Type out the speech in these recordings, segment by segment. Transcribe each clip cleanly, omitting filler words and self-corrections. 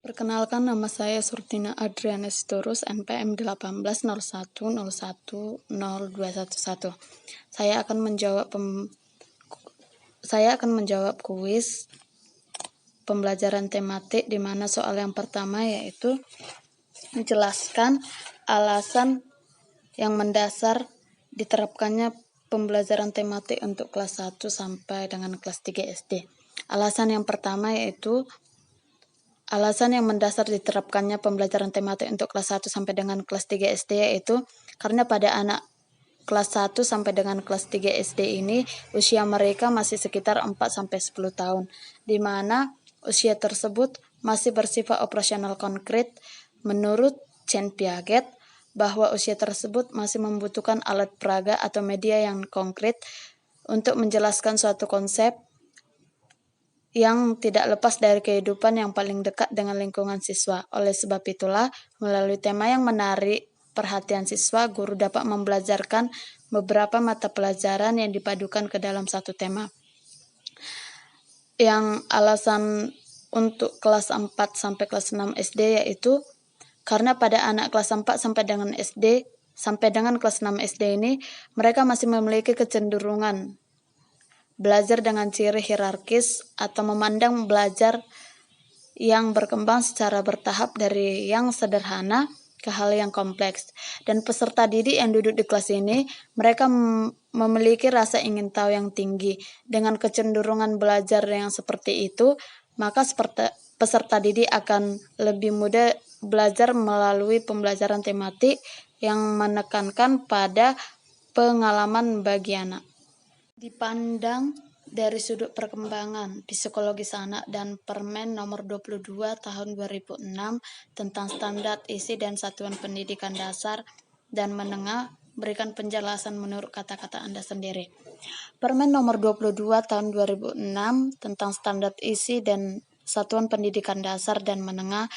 Perkenalkan, nama saya Surtina Adriana Sitorus, NPM 1801010211. Saya akan menjawab kuis pembelajaran tematik, di mana soal yang pertama yaitu menjelaskan alasan yang mendasar diterapkannya pembelajaran tematik untuk kelas 1 sampai dengan kelas 3 SD. Alasan yang pertama yaitu alasan yang mendasar diterapkannya pembelajaran tematik untuk kelas 1 sampai dengan kelas 3 SD yaitu karena pada anak kelas 1 sampai dengan kelas 3 SD ini usia mereka masih sekitar 4 sampai 10 tahun, di mana usia tersebut masih bersifat operasional konkret. Menurut Jean Piaget, bahwa usia tersebut masih membutuhkan alat peraga atau media yang konkret untuk menjelaskan suatu konsep yang tidak lepas dari kehidupan yang paling dekat dengan lingkungan siswa. Oleh sebab itulah, melalui tema yang menarik perhatian siswa, guru dapat membelajarkan beberapa mata pelajaran yang dipadukan ke dalam satu tema. Yang alasan untuk kelas 4 sampai kelas 6 SD yaitu karena pada anak kelas 4 sampai dengan kelas 6 SD ini, mereka masih memiliki kecenderungan belajar dengan ciri hierarkis atau memandang belajar yang berkembang secara bertahap dari yang sederhana ke hal yang kompleks. Dan peserta didik yang duduk di kelas ini, mereka memiliki rasa ingin tahu yang tinggi. Dengan kecenderungan belajar yang seperti itu, maka peserta didik akan lebih mudah belajar melalui pembelajaran tematik yang menekankan pada pengalaman bagi anak. Dipandang dari sudut perkembangan psikologis anak dan Permen nomor 22 tahun 2006 tentang standar isi dan satuan pendidikan dasar dan menengah, berikan penjelasan menurut kata-kata Anda sendiri. Permen nomor 22 tahun 2006 tentang standar isi dan satuan pendidikan dasar dan menengah.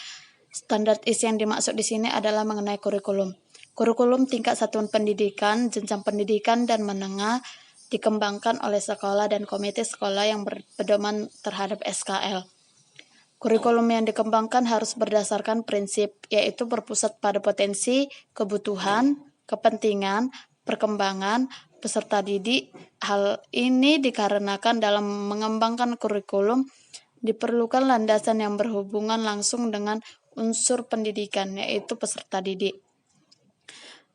Standar isi yang dimaksud di sini adalah mengenai kurikulum. Kurikulum tingkat satuan pendidikan, jenjang pendidikan, dan menengah dikembangkan oleh sekolah dan komite sekolah yang berpedoman terhadap SKL. Kurikulum yang dikembangkan harus berdasarkan prinsip, yaitu berpusat pada potensi, kebutuhan, kepentingan, perkembangan peserta didik. Hal ini dikarenakan dalam mengembangkan kurikulum diperlukan landasan yang berhubungan langsung dengan unsur pendidikan, yaitu peserta didik.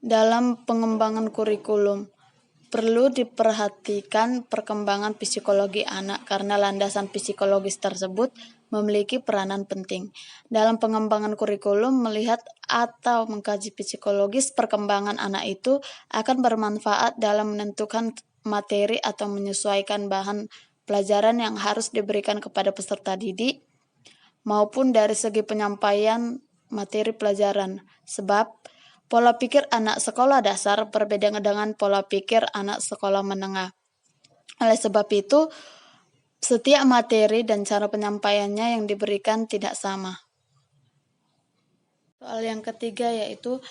Dalam pengembangan kurikulum, perlu diperhatikan perkembangan psikologi anak karena landasan psikologis tersebut memiliki peranan penting. Dalam pengembangan kurikulum, melihat atau mengkaji psikologis perkembangan anak itu akan bermanfaat dalam menentukan materi atau menyesuaikan bahan pelajaran yang harus diberikan kepada peserta didik maupun dari segi penyampaian materi pelajaran. Sebab pola pikir anak sekolah dasar berbeda dengan pola pikir anak sekolah menengah. Oleh sebab itu, setiap materi dan cara penyampaiannya yang diberikan tidak sama. Soal yang ketiga yaitu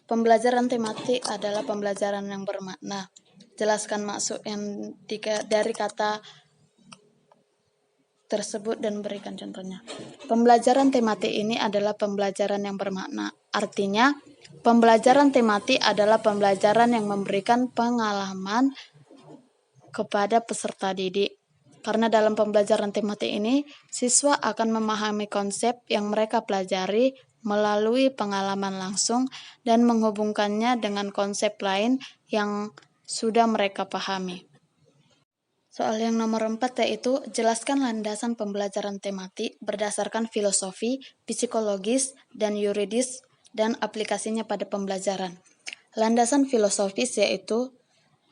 pembelajaran tematik adalah pembelajaran yang bermakna. Jelaskan maksud yang dari kata tersebut dan berikan contohnya. Pembelajaran tematik ini adalah pembelajaran yang bermakna. Artinya, pembelajaran tematik adalah pembelajaran yang memberikan pengalaman kepada peserta didik. Karena dalam pembelajaran tematik ini, siswa akan memahami konsep yang mereka pelajari melalui pengalaman langsung dan menghubungkannya dengan konsep lain yang sudah mereka pahami. Soal yang nomor 4 yaitu jelaskan landasan pembelajaran tematik berdasarkan filosofi, psikologis, dan yuridis dan aplikasinya pada pembelajaran. Landasan filosofis yaitu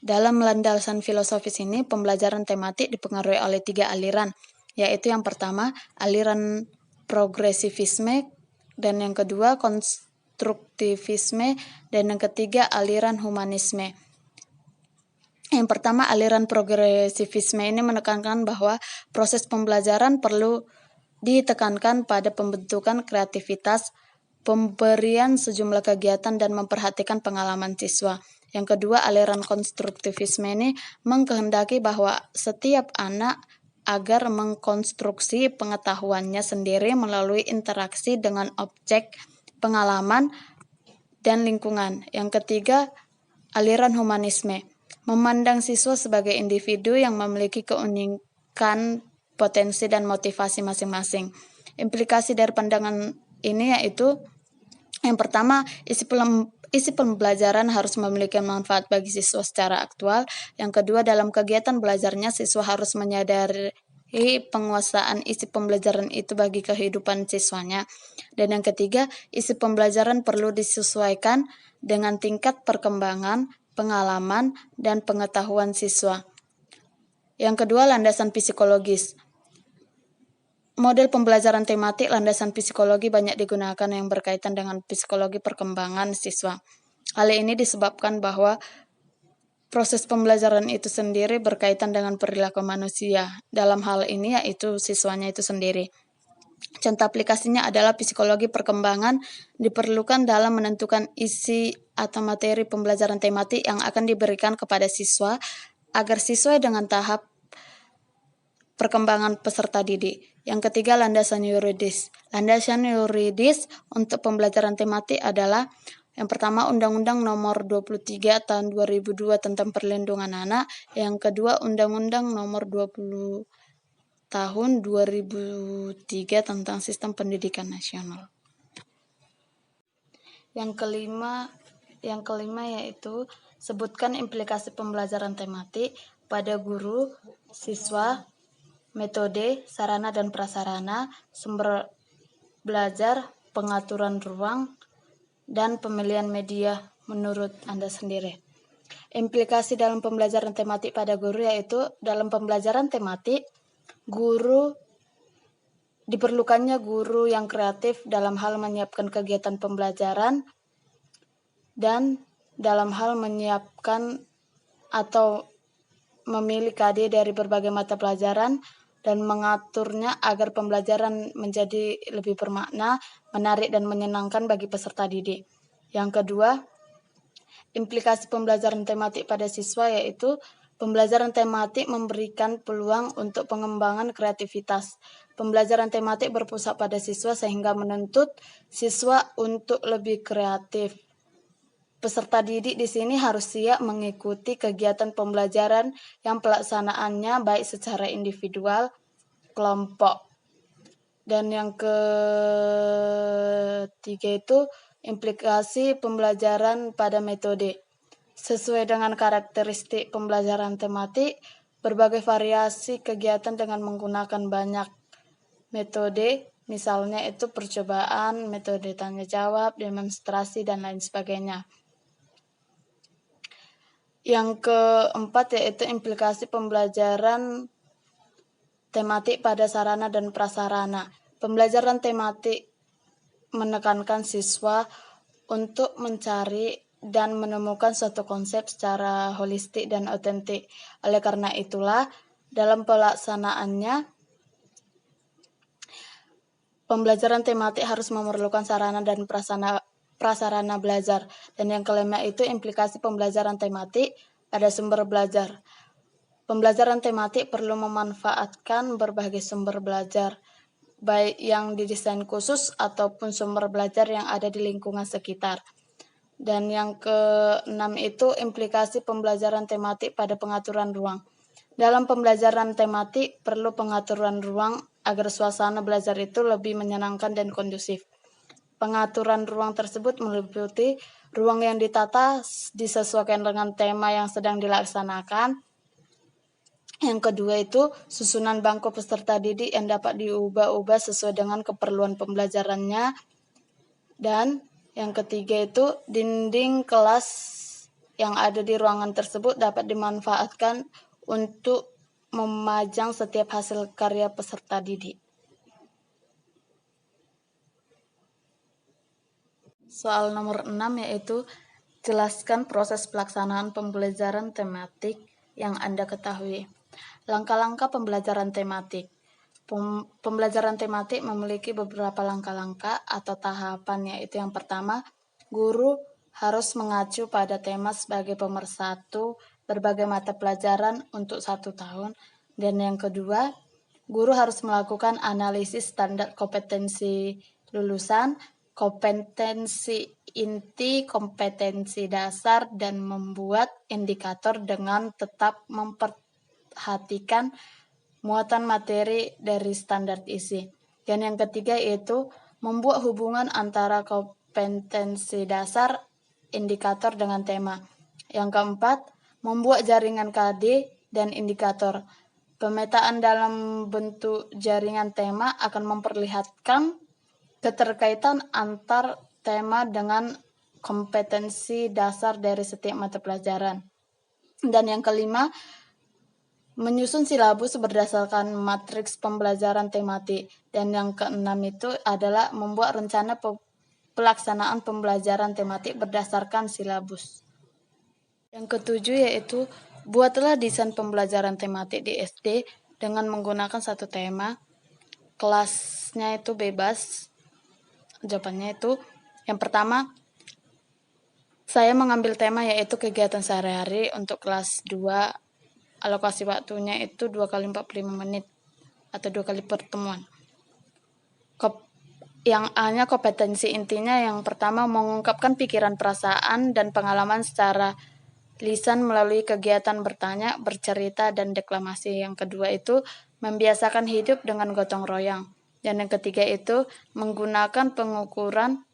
dalam landasan filosofis ini pembelajaran tematik dipengaruhi oleh 3 aliran, yaitu yang pertama aliran progresivisme, dan yang kedua konstruktivisme, dan yang ketiga aliran humanisme. Yang pertama, aliran progresivisme ini menekankan bahwa proses pembelajaran perlu ditekankan pada pembentukan kreativitas, pemberian sejumlah kegiatan, dan memperhatikan pengalaman siswa. Yang kedua, aliran konstruktivisme ini mengkehendaki bahwa setiap anak agar mengkonstruksi pengetahuannya sendiri melalui interaksi dengan objek, pengalaman, dan lingkungan. Yang ketiga, aliran humanisme. Memandang siswa sebagai individu yang memiliki keunikan, potensi, dan motivasi masing-masing. Implikasi dari pandangan ini yaitu, yang pertama, isi pembelajaran harus memiliki manfaat bagi siswa secara aktual. Yang kedua, dalam kegiatan belajarnya, siswa harus menyadari penguasaan isi pembelajaran itu bagi kehidupan siswanya. Dan yang ketiga, isi pembelajaran perlu disesuaikan dengan tingkat perkembangan, pengalaman, dan pengetahuan siswa. Yang kedua, landasan psikologis. Model pembelajaran tematik landasan psikologi banyak digunakan yang berkaitan dengan psikologi perkembangan siswa. Hal ini disebabkan bahwa proses pembelajaran itu sendiri berkaitan dengan perilaku manusia. Dalam hal ini yaitu siswanya itu sendiri. Contoh aplikasinya adalah psikologi perkembangan diperlukan dalam menentukan isi atau materi pembelajaran tematik yang akan diberikan kepada siswa agar sesuai dengan tahap perkembangan peserta didik. Yang ketiga, landasan yuridis. Landasan yuridis untuk pembelajaran tematik adalah yang pertama, Undang-Undang Nomor 23 Tahun 2002 tentang Perlindungan Anak. Yang kedua, Undang-Undang Nomor 20 Tahun 2003 tentang Sistem Pendidikan Nasional. Yang kelima yaitu sebutkan implikasi pembelajaran tematik pada guru, siswa, metode, sarana dan prasarana, sumber belajar, pengaturan ruang, dan pemilihan media menurut Anda sendiri. Implikasi dalam pembelajaran tematik pada guru yaitu dalam pembelajaran tematik, diperlukannya guru yang kreatif dalam hal menyiapkan kegiatan pembelajaran dan dalam hal menyiapkan atau memilih KD dari berbagai mata pelajaran dan mengaturnya agar pembelajaran menjadi lebih bermakna, menarik, dan menyenangkan bagi peserta didik. Yang kedua, implikasi pembelajaran tematik pada siswa yaitu pembelajaran tematik memberikan peluang untuk pengembangan kreativitas. Pembelajaran tematik berpusat pada siswa sehingga menuntut siswa untuk lebih kreatif. Peserta didik di sini harus siap mengikuti kegiatan pembelajaran yang pelaksanaannya baik secara individual, kelompok. Dan yang ketiga itu implikasi pembelajaran pada metode. Sesuai dengan karakteristik pembelajaran tematik, berbagai variasi kegiatan dengan menggunakan banyak metode, misalnya itu percobaan, metode tanya jawab, demonstrasi, dan lain sebagainya. Yang keempat yaitu implikasi pembelajaran tematik pada sarana dan prasarana. Pembelajaran tematik menekankan siswa untuk mencari dan menemukan suatu konsep secara holistik dan otentik. Oleh karena itulah, dalam pelaksanaannya, pembelajaran tematik harus memerlukan sarana dan prasarana belajar. Dan yang kelima itu implikasi pembelajaran tematik pada sumber belajar. Pembelajaran tematik perlu memanfaatkan berbagai sumber belajar, baik yang didesain khusus ataupun sumber belajar yang ada di lingkungan sekitar. Dan yang keenam itu implikasi pembelajaran tematik pada pengaturan ruang. Dalam pembelajaran tematik perlu pengaturan ruang agar suasana belajar itu lebih menyenangkan dan kondusif. Pengaturan ruang tersebut meliputi ruang yang ditata disesuaikan dengan tema yang sedang dilaksanakan. Yang kedua itu susunan bangku peserta didik yang dapat diubah-ubah sesuai dengan keperluan pembelajarannya. Dan yang ketiga itu dinding kelas yang ada di ruangan tersebut dapat dimanfaatkan untuk memajang setiap hasil karya peserta didik. Soal nomor 6 yaitu jelaskan proses pelaksanaan pembelajaran tematik yang Anda ketahui. Langkah-langkah pembelajaran tematik. Pembelajaran tematik memiliki beberapa langkah-langkah atau tahapan, yaitu yang pertama, guru harus mengacu pada tema sebagai pemersatu berbagai mata pelajaran untuk 1 tahun. Dan yang kedua, guru harus melakukan analisis standar kompetensi lulusan, kompetensi inti, kompetensi dasar, dan membuat indikator dengan tetap memperhatikan muatan materi dari standar isi. Dan yang ketiga yaitu membuat hubungan antara kompetensi dasar, indikator dengan tema. Yang keempat, membuat jaringan KD dan indikator. Pemetaan dalam bentuk jaringan tema akan memperlihatkan keterkaitan antar tema dengan kompetensi dasar dari setiap mata pelajaran. Dan yang kelima, menyusun silabus berdasarkan matriks pembelajaran tematik. Dan yang keenam itu adalah membuat rencana pelaksanaan pembelajaran tematik berdasarkan silabus. Yang ketujuh yaitu buatlah desain pembelajaran tematik di SD dengan menggunakan satu tema. Kelasnya itu bebas. Jawabannya itu yang pertama, saya mengambil tema yaitu kegiatan sehari-hari untuk kelas 2. Alokasi waktunya itu 2 kali 45 menit atau 2 kali pertemuan. Yang A-nya kompetensi intinya yang pertama mengungkapkan pikiran, perasaan, dan pengalaman secara lisan melalui kegiatan bertanya, bercerita, dan deklamasi. Yang kedua itu membiasakan hidup dengan gotong royong. Dan yang ketiga itu menggunakan pengukuran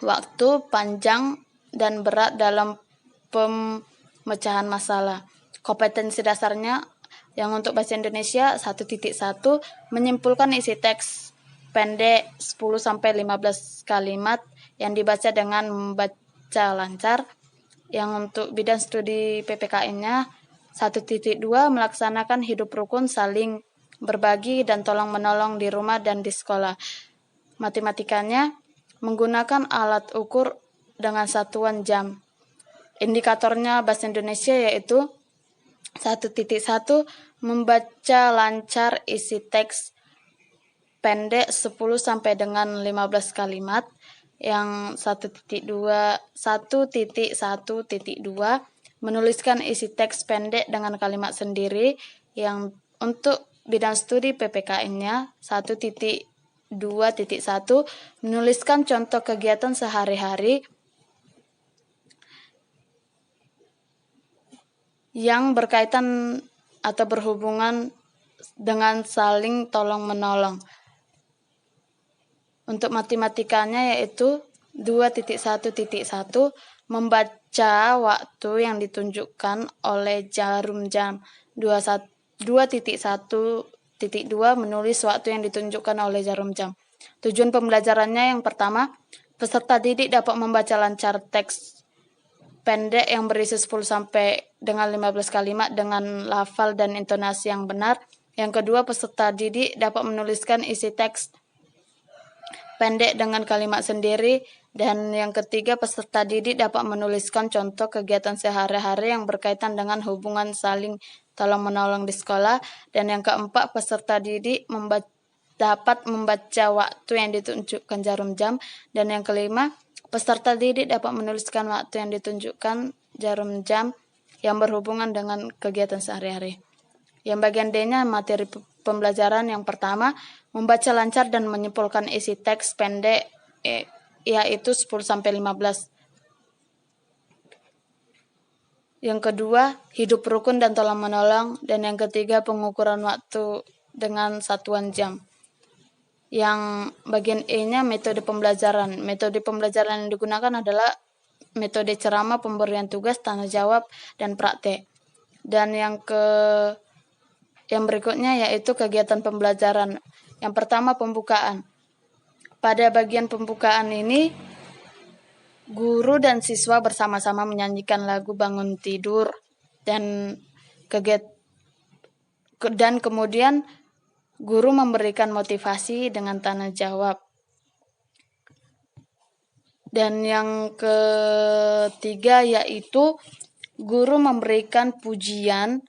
waktu panjang dan berat dalam pemecahan masalah. Kompetensi dasarnya yang untuk bahasa Indonesia 1.1 menyimpulkan isi teks pendek 10-15 kalimat yang dibaca dengan membaca lancar. Yang untuk bidang studi PPKN-nya 1.2 melaksanakan hidup rukun, saling berbagi dan tolong menolong di rumah dan di sekolah. Matematikanya menggunakan alat ukur dengan satuan jam. Indikatornya bahasa Indonesia yaitu 1.1 membaca lancar isi teks pendek 10 sampai dengan 15 kalimat. Yang 1.1.2 menuliskan isi teks pendek dengan kalimat sendiri. Yang untuk bidang studi PPKN-nya 1.2.1 menuliskan contoh kegiatan sehari-hari yang berkaitan atau berhubungan dengan saling tolong-menolong. Untuk matematikanya yaitu 2.1.1 membaca waktu yang ditunjukkan oleh jarum jam. 2.1.2 menulis waktu yang ditunjukkan oleh jarum jam. Tujuan pembelajarannya yang pertama, peserta didik dapat membaca lancar teks pendek yang berisi 10 sampai dengan 15 kalimat dengan lafal dan intonasi yang benar. Yang kedua, peserta didik dapat menuliskan isi teks pendek dengan kalimat sendiri. Dan yang ketiga, peserta didik dapat menuliskan contoh kegiatan sehari-hari yang berkaitan dengan hubungan saling tolong-menolong di sekolah. Dan yang keempat, peserta didik dapat membaca waktu yang ditunjukkan jarum jam. Dan yang kelima, peserta didik dapat menuliskan waktu yang ditunjukkan jarum jam yang berhubungan dengan kegiatan sehari-hari. Yang bagian D-nya materi pembelajaran yang pertama, membaca lancar dan menyimpulkan isi teks pendek yaitu 10-15. Yang kedua, hidup rukun dan tolong menolong. Dan yang ketiga, pengukuran waktu dengan satuan jam. Yang bagian E-nya metode pembelajaran. Metode pembelajaran yang digunakan adalah metode ceramah, pemberian tugas, tanya jawab, dan praktek. Dan yang berikutnya yaitu kegiatan pembelajaran. Yang pertama, pembukaan. Pada bagian pembukaan ini, guru dan siswa bersama-sama menyanyikan lagu bangun tidur dan kemudian guru memberikan motivasi dengan tanya jawab. Dan yang ketiga yaitu guru memberikan pujian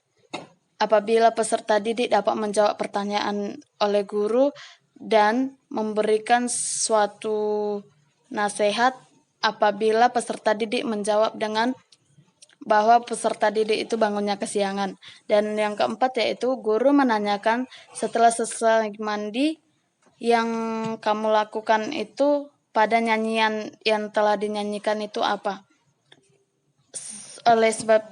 apabila peserta didik dapat menjawab pertanyaan oleh guru dan memberikan suatu nasihat apabila peserta didik menjawab dengan bahwa peserta didik itu bangunnya kesiangan. Dan yang keempat yaitu guru menanyakan setelah selesai mandi yang kamu lakukan itu pada nyanyian yang telah dinyanyikan itu apa. Oleh sebab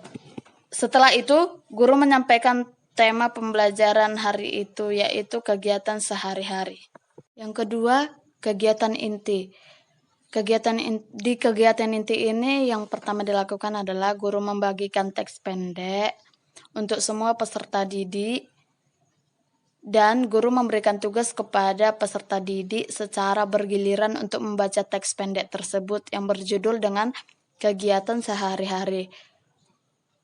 setelah itu guru menyampaikan tema pembelajaran hari itu yaitu kegiatan sehari-hari. Yang kedua, kegiatan inti. Di kegiatan inti ini yang pertama dilakukan adalah guru membagikan teks pendek untuk semua peserta didik dan guru memberikan tugas kepada peserta didik secara bergiliran untuk membaca teks pendek tersebut yang berjudul dengan kegiatan sehari-hari.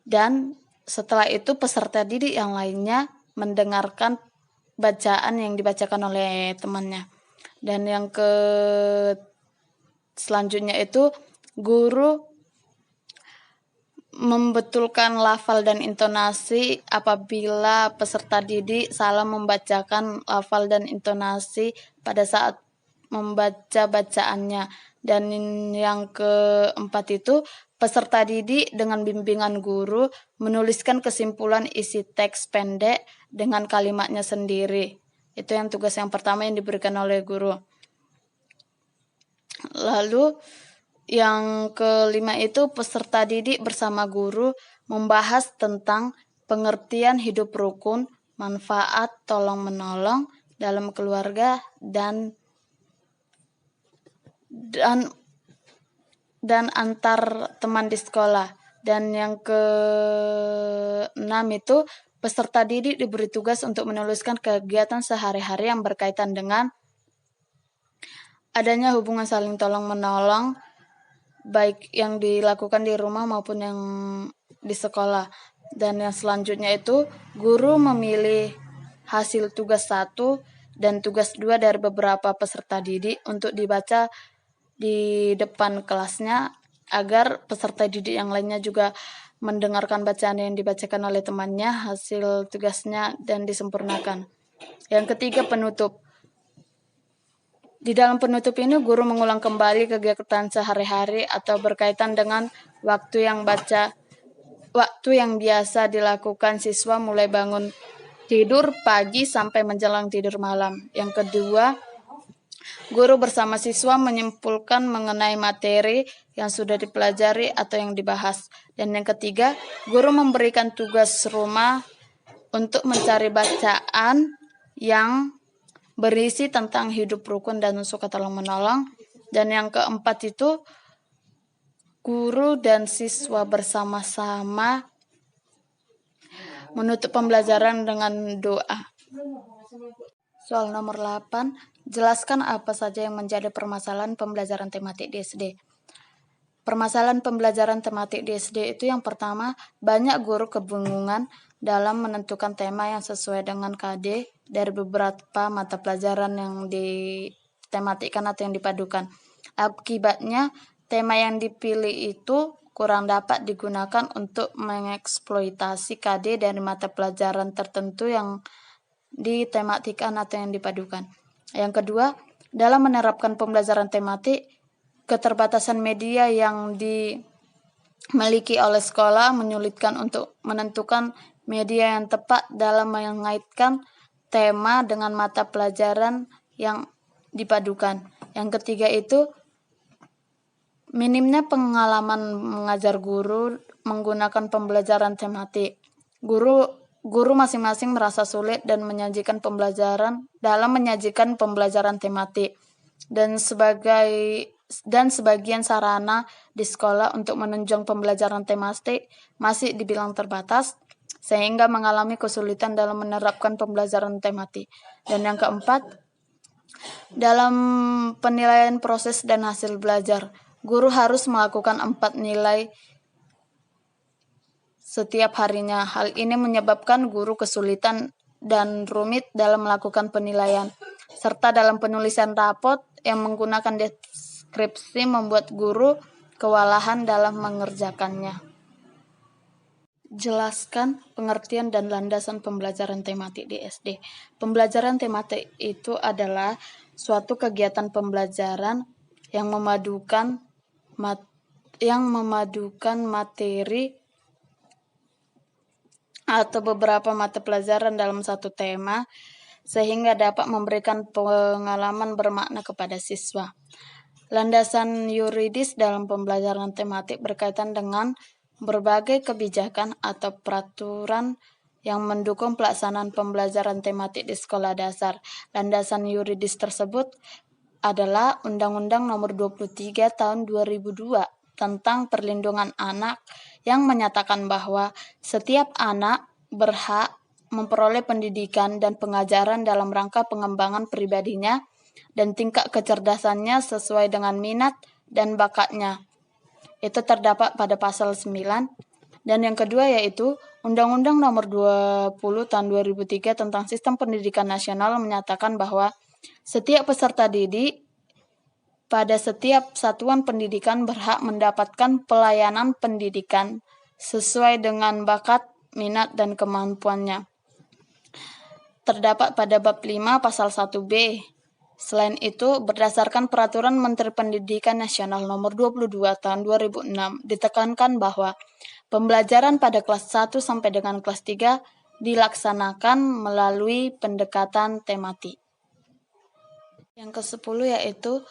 Dan setelah itu peserta didik yang lainnya mendengarkan bacaan yang dibacakan oleh temannya. Dan yang selanjutnya itu guru membetulkan lafal dan intonasi apabila peserta didik salah membacakan lafal dan intonasi pada saat membaca bacaannya. Dan yang keempat itu peserta didik dengan bimbingan guru menuliskan kesimpulan isi teks pendek dengan kalimatnya sendiri. Itu yang tugas yang pertama yang diberikan oleh guru. Lalu yang kelima itu peserta didik bersama guru membahas tentang pengertian hidup rukun, manfaat tolong-menolong dalam keluarga dan antar teman di sekolah. Dan yang keenam itu peserta didik diberi tugas untuk menuliskan kegiatan sehari-hari yang berkaitan dengan adanya hubungan saling tolong-menolong baik yang dilakukan di rumah maupun yang di sekolah. Dan yang selanjutnya itu guru memilih hasil tugas 1 dan tugas 2 dari beberapa peserta didik untuk dibaca di depan kelasnya agar peserta didik yang lainnya juga mendengarkan bacaan yang dibacakan oleh temannya, hasil tugasnya, dan disempurnakan. Yang ketiga, penutup. Di dalam penutup ini guru mengulang kembali kegiatan sehari-hari atau berkaitan dengan waktu yang biasa dilakukan siswa mulai bangun tidur pagi sampai menjelang tidur malam. Yang kedua, guru bersama siswa menyimpulkan mengenai materi yang sudah dipelajari atau yang dibahas. Dan yang ketiga, guru memberikan tugas rumah untuk mencari bacaan yang berisi tentang hidup rukun dan suka tolong-menolong. Dan yang keempat itu guru dan siswa bersama-sama menutup pembelajaran dengan doa. Soal nomor 8, jelaskan apa saja yang menjadi permasalahan pembelajaran tematik di SD. Permasalahan pembelajaran tematik di SD itu yang pertama, banyak guru kebingungan dalam menentukan tema yang sesuai dengan KD dari beberapa mata pelajaran yang ditematikkan atau yang dipadukan. Akibatnya, tema yang dipilih itu kurang dapat digunakan untuk mengeksploitasi KD dari mata pelajaran tertentu yang ditematikkan atau yang dipadukan. Yang kedua, dalam menerapkan pembelajaran tematik, keterbatasan media yang dimiliki oleh sekolah menyulitkan untuk menentukan media yang tepat dalam mengaitkan tema dengan mata pelajaran yang dipadukan. Yang ketiga itu minimnya pengalaman mengajar guru menggunakan pembelajaran tematik. Guru masing-masing merasa sulit dan menyajikan pembelajaran tematik dan sebagian sarana di sekolah untuk menunjang pembelajaran tematik masih dibilang terbatas sehingga mengalami kesulitan dalam menerapkan pembelajaran tematik. Dan yang keempat, dalam penilaian proses dan hasil belajar, guru harus melakukan 4 nilai setiap harinya. Hal ini menyebabkan guru kesulitan dan rumit dalam melakukan penilaian, serta dalam penulisan rapot yang menggunakan deskripsi membuat guru kewalahan dalam mengerjakannya. Jelaskan pengertian dan landasan pembelajaran tematik di SD. Pembelajaran tematik itu adalah suatu kegiatan pembelajaran yang memadukan materi atau beberapa mata pelajaran dalam satu tema, sehingga dapat memberikan pengalaman bermakna kepada siswa. Landasan yuridis dalam pembelajaran tematik berkaitan dengan berbagai kebijakan atau peraturan yang mendukung pelaksanaan pembelajaran tematik di sekolah dasar. Landasan yuridis tersebut adalah Undang-Undang Nomor 23 Tahun 2002 tentang Perlindungan Anak yang menyatakan bahwa setiap anak berhak memperoleh pendidikan dan pengajaran dalam rangka pengembangan pribadinya dan tingkat kecerdasannya sesuai dengan minat dan bakatnya. Itu terdapat pada pasal 9. Dan yang kedua yaitu Undang-Undang Nomor 20 Tahun 2003 tentang Sistem Pendidikan Nasional menyatakan bahwa setiap peserta didik pada setiap satuan pendidikan berhak mendapatkan pelayanan pendidikan sesuai dengan bakat, minat, dan kemampuannya. Terdapat pada bab 5 pasal 1B. Selain itu, berdasarkan Peraturan Menteri Pendidikan Nasional Nomor 22 Tahun 2006 ditekankan bahwa pembelajaran pada kelas 1 sampai dengan kelas 3 dilaksanakan melalui pendekatan tematik. Yang ke-10 yaitu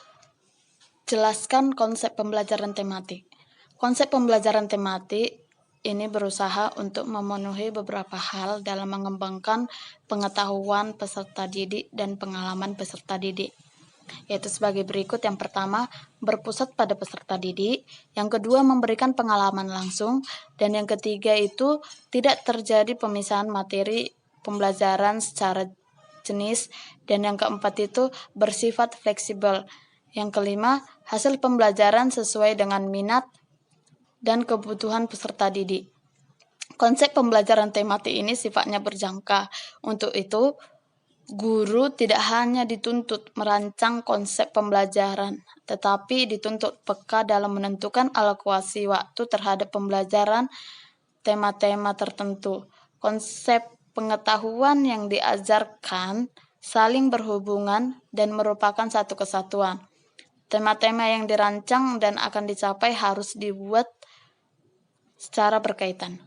jelaskan konsep pembelajaran tematik. Konsep pembelajaran tematik ini berusaha untuk memenuhi beberapa hal dalam mengembangkan pengetahuan peserta didik dan pengalaman peserta didik, yaitu sebagai berikut. Yang pertama, berpusat pada peserta didik. Yang kedua, memberikan pengalaman langsung. Dan yang ketiga itu tidak terjadi pemisahan materi pembelajaran secara jenis. Dan yang keempat itu bersifat fleksibel. Yang kelima, hasil pembelajaran sesuai dengan minat dan kebutuhan peserta didik. Konsep pembelajaran tematik ini sifatnya berjangka. Untuk itu, guru tidak hanya dituntut merancang konsep pembelajaran, tetapi dituntut peka dalam menentukan alokasi waktu terhadap pembelajaran tema-tema tertentu. Konsep pengetahuan yang diajarkan saling berhubungan dan merupakan satu kesatuan. Tema-tema yang dirancang dan akan dicapai harus dibuat secara berkaitan.